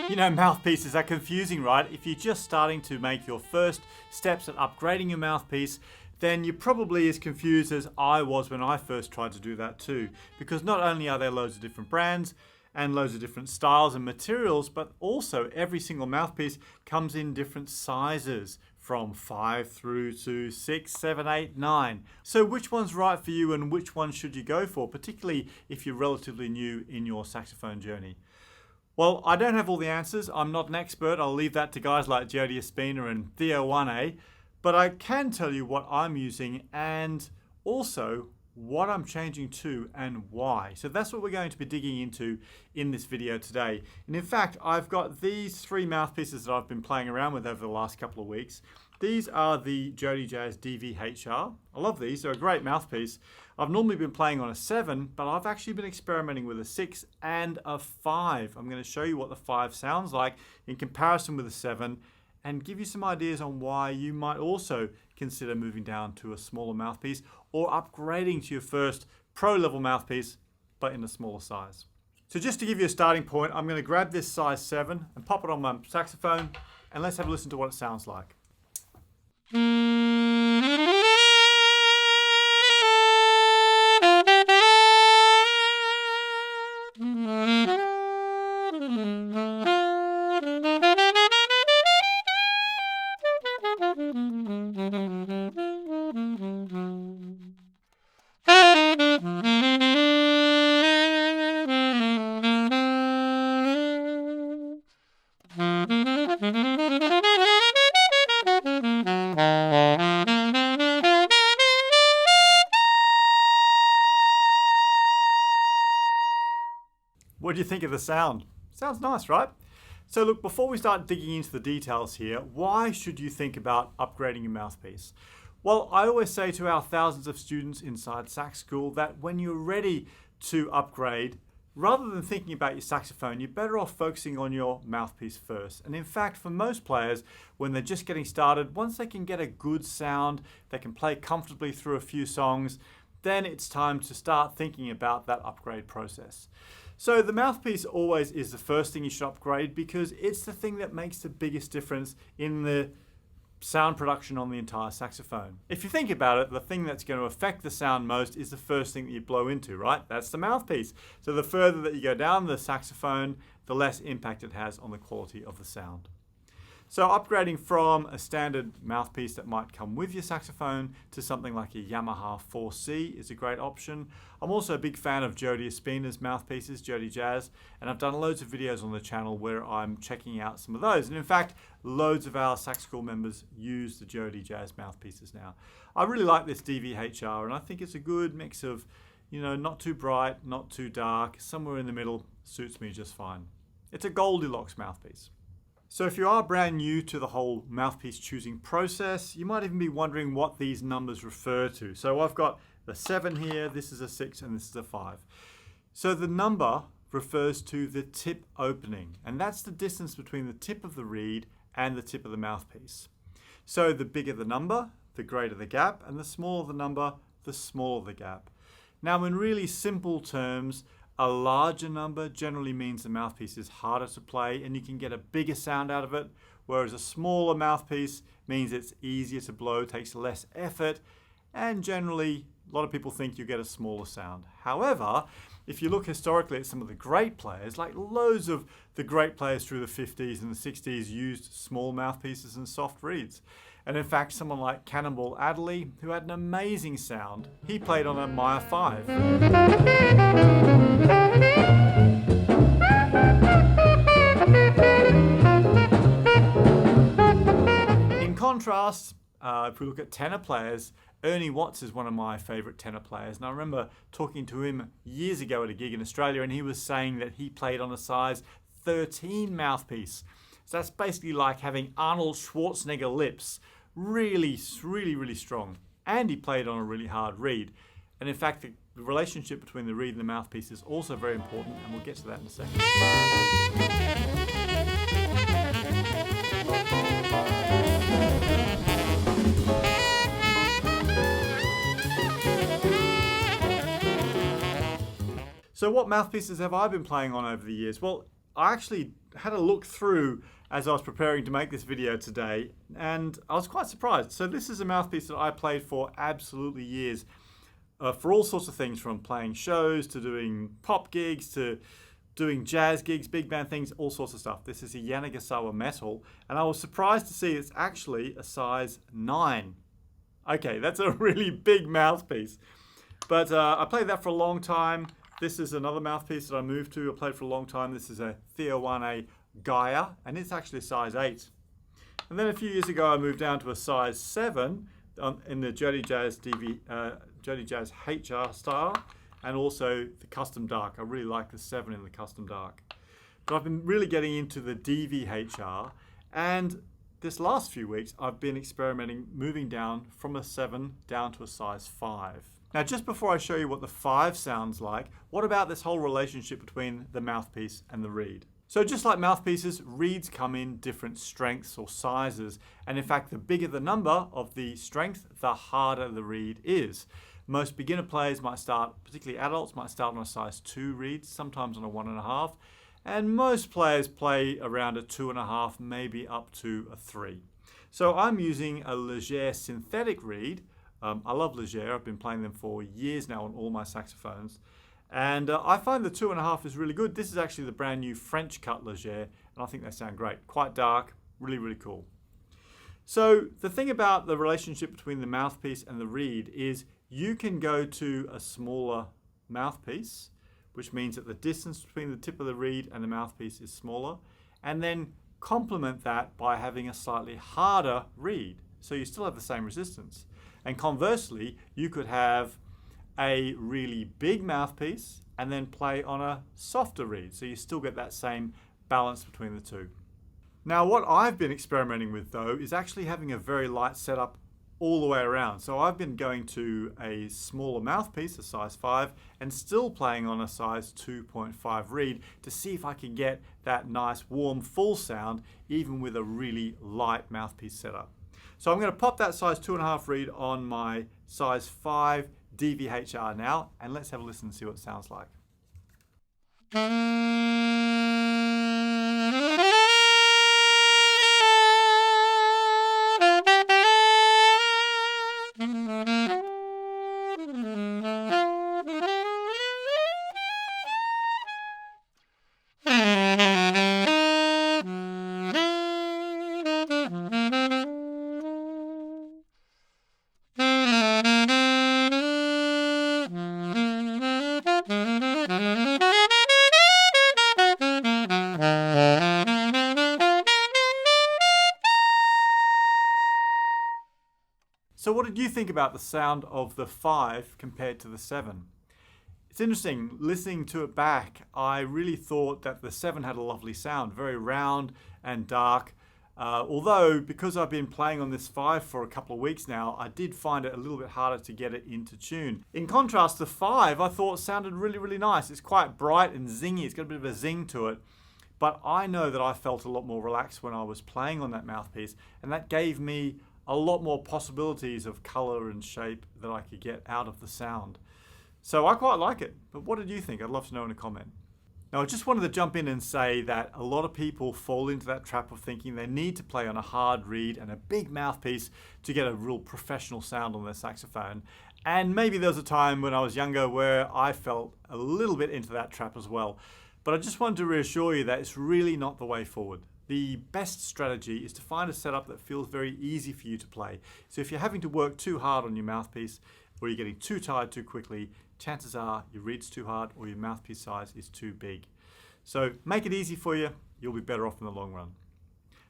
You know, mouthpieces are confusing, right? If you're just starting to make your first steps at upgrading your mouthpiece, then you're probably as confused as I was when I first tried to do that too. Because not only are there loads of different brands and loads of different styles and materials, but also every single mouthpiece comes in different sizes from 5 through to 6, 7, 8, 9. So which one's right for you and which one should you go for, particularly if you're relatively new in your saxophone journey? Well, I don't have all the answers. I'm not an expert. I'll leave that to guys like Jody and Theo 1A. But I can tell you what I'm using and also what I'm changing to and why. So that's what we're going to be digging into in this video today. And in fact, I've got these 3 mouthpieces that I've been playing around with over the last couple of weeks. These are the Jody Jazz DVHR. I love these, they're a great mouthpiece. I've normally been playing on a 7, but I've actually been experimenting with a 6 and a 5. I'm going to show you what the 5 sounds like in comparison with a 7 and give you some ideas on why you might also consider moving down to a smaller mouthpiece or upgrading to your first pro level mouthpiece, but in a smaller size. So just to give you a starting point, I'm going to grab this size 7 and pop it on my saxophone and let's have a listen to what it sounds like. What do you think of the sound? Sounds nice, right? So look, before we start digging into the details here, why should you think about upgrading your mouthpiece? Well, I always say to our thousands of students inside Sax School that when you're ready to upgrade, rather than thinking about your saxophone, you're better off focusing on your mouthpiece first. And in fact, for most players, when they're just getting started, once they can get a good sound, they can play comfortably through a few songs, then it's time to start thinking about that upgrade process. So the mouthpiece always is the first thing you should upgrade because it's the thing that makes the biggest difference in the sound production on the entire saxophone. If you think about it, the thing that's going to affect the sound most is the first thing that you blow into, right? That's the mouthpiece. So the further that you go down the saxophone, the less impact it has on the quality of the sound. So upgrading from a standard mouthpiece that might come with your saxophone to something like a Yamaha 4C is a great option. I'm also a big fan of Jody mouthpieces, Jody Jazz, and I've done loads of videos on the channel where I'm checking out some of those. And in fact, loads of our Sax School members use the Jody Jazz mouthpieces now. I really like this DVHR and I think it's a good mix of, you know, not too bright, not too dark, somewhere in the middle suits me just fine. It's a Goldilocks mouthpiece. So if you are brand new to the whole mouthpiece choosing process, you might even be wondering what these numbers refer to. So I've got the 7 here, this is a 6, and this is a 5. So the number refers to the tip opening, and that's the distance between the tip of the reed and the tip of the mouthpiece. So the bigger the number, the greater the gap, and the smaller the number, the smaller the gap. Now in really simple terms, a larger number generally means the mouthpiece is harder to play and you can get a bigger sound out of it, whereas a smaller mouthpiece means it's easier to blow, takes less effort, and generally a lot of people think you get a smaller sound. However, if you look historically at some of the great players, like loads of the great players through the 50s and the 60s used small mouthpieces and soft reeds. And in fact, someone like Cannonball Adderley, who had an amazing sound, he played on a Meyer 5. In contrast, if we look at tenor players, Ernie Watts is one of my favourite tenor players. And I remember talking to him years ago at a gig in Australia, and he was saying that he played on a size 13 mouthpiece. So that's basically like having Arnold Schwarzenegger lips. Really, really, really strong. And he played on a really hard reed. And in fact, the relationship between the reed and the mouthpiece is also very important, and we'll get to that in a second. So what mouthpieces have I been playing on over the years? Well, I actually had a look through as I was preparing to make this video today, and I was quite surprised. So this is a mouthpiece that I played for absolutely years, for all sorts of things, from playing shows to doing pop gigs to doing jazz gigs, big band things, all sorts of stuff. This is a Yanagisawa Metal, and I was surprised to see it's actually a size 9. Okay, that's a really big mouthpiece. But I played that for a long time. This is another mouthpiece that I moved to. I played for a long time. This is a Theowane Gaia, and it's actually a size 8. And then a few years ago, I moved down to a size 7 in the Jody Jazz HR style, and also the Custom Dark. I really like the 7 in the Custom Dark. But I've been really getting into the DVHR, and this last few weeks, I've been experimenting moving down from a 7 down to a size 5. Now, just before I show you what the 5 sounds like, what about this whole relationship between the mouthpiece and the reed? So just like mouthpieces, reeds come in different strengths or sizes. And in fact, the bigger the number of the strength, the harder the reed is. Most beginner players might start, particularly adults, might start on a size 2 reed, sometimes on a 1.5. And most players play around a 2.5, maybe up to a 3. So I'm using a Leger synthetic reed. I love Leger. I've been playing them for years now on all my saxophones. And I find the 2.5 is really good. This is actually the brand new French cut Leger, and I think they sound great. Quite dark, really, really cool. So the thing about the relationship between the mouthpiece and the reed is you can go to a smaller mouthpiece, which means that the distance between the tip of the reed and the mouthpiece is smaller, and then complement that by having a slightly harder reed. So you still have the same resistance. And conversely, you could have a really big mouthpiece and then play on a softer reed. So you still get that same balance between the two. Now, what I've been experimenting with though is actually having a very light setup all the way around. So I've been going to a smaller mouthpiece, a size 5, and still playing on a size 2.5 reed to see if I can get that nice warm full sound even with a really light mouthpiece setup. So I'm going to pop that size 2.5 reed on my size 5 DVHR now, and let's have a listen and see what it sounds like. So what did you think about the sound of the 5 compared to the 7? It's interesting, listening to it back, I really thought that the 7 had a lovely sound, very round and dark. Although, because I've been playing on this 5 for a couple of weeks now, I did find it a little bit harder to get it into tune. In contrast, the 5 I thought sounded really, really nice. It's quite bright and zingy, it's got a bit of a zing to it. But I know that I felt a lot more relaxed when I was playing on that mouthpiece, and that gave me a lot more possibilities of color and shape that I could get out of the sound. So I quite like it, but what did you think? I'd love to know in a comment. Now, I just wanted to jump in and say that a lot of people fall into that trap of thinking they need to play on a hard reed and a big mouthpiece to get a real professional sound on their saxophone. And maybe there was a time when I was younger where I felt a little bit into that trap as well. But I just wanted to reassure you that it's really not the way forward. The best strategy is to find a setup that feels very easy for you to play. So if you're having to work too hard on your mouthpiece, or you're getting too tired too quickly, chances are your reed's too hard or your mouthpiece size is too big. So make it easy for you, you'll be better off in the long run.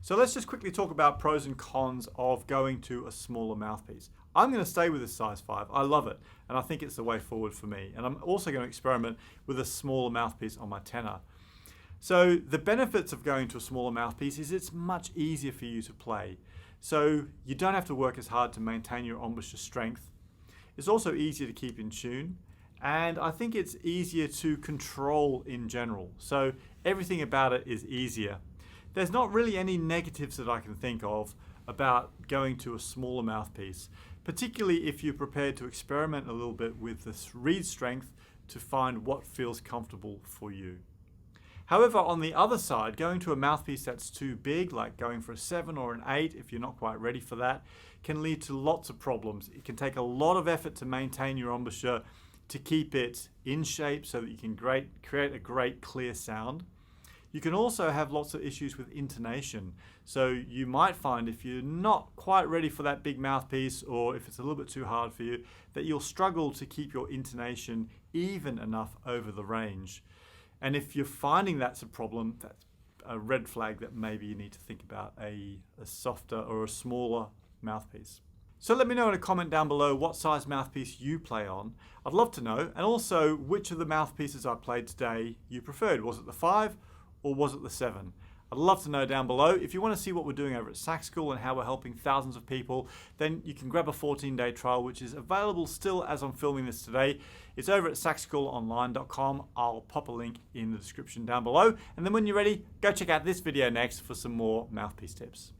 So let's just quickly talk about pros and cons of going to a smaller mouthpiece. I'm going to stay with a size 5. I love it, and I think it's the way forward for me. And I'm also going to experiment with a smaller mouthpiece on my tenor. So the benefits of going to a smaller mouthpiece is it's much easier for you to play. So you don't have to work as hard to maintain your embouchure strength. It's also easier to keep in tune. And I think it's easier to control in general. So everything about it is easier. There's not really any negatives that I can think of about going to a smaller mouthpiece, particularly if you're prepared to experiment a little bit with this reed strength to find what feels comfortable for you. However, on the other side, going to a mouthpiece that's too big, like going for a 7 or an 8, if you're not quite ready for that, can lead to lots of problems. It can take a lot of effort to maintain your embouchure, to keep it in shape so that you can create a great clear sound. You can also have lots of issues with intonation. So you might find if you're not quite ready for that big mouthpiece, or if it's a little bit too hard for you, that you'll struggle to keep your intonation even enough over the range. And if you're finding that's a problem, that's a red flag that maybe you need to think about a softer or a smaller mouthpiece. So let me know in a comment down below what size mouthpiece you play on. I'd love to know, and also which of the mouthpieces I played today you preferred. Was it the 5 or was it the 7? I'd love to know down below. If you want to see what we're doing over at Sax School and how we're helping thousands of people, then you can grab a 14-day trial, which is available still as I'm filming this today. It's over at saxschoolonline.com. I'll pop a link in the description down below. And then when you're ready, go check out this video next for some more mouthpiece tips.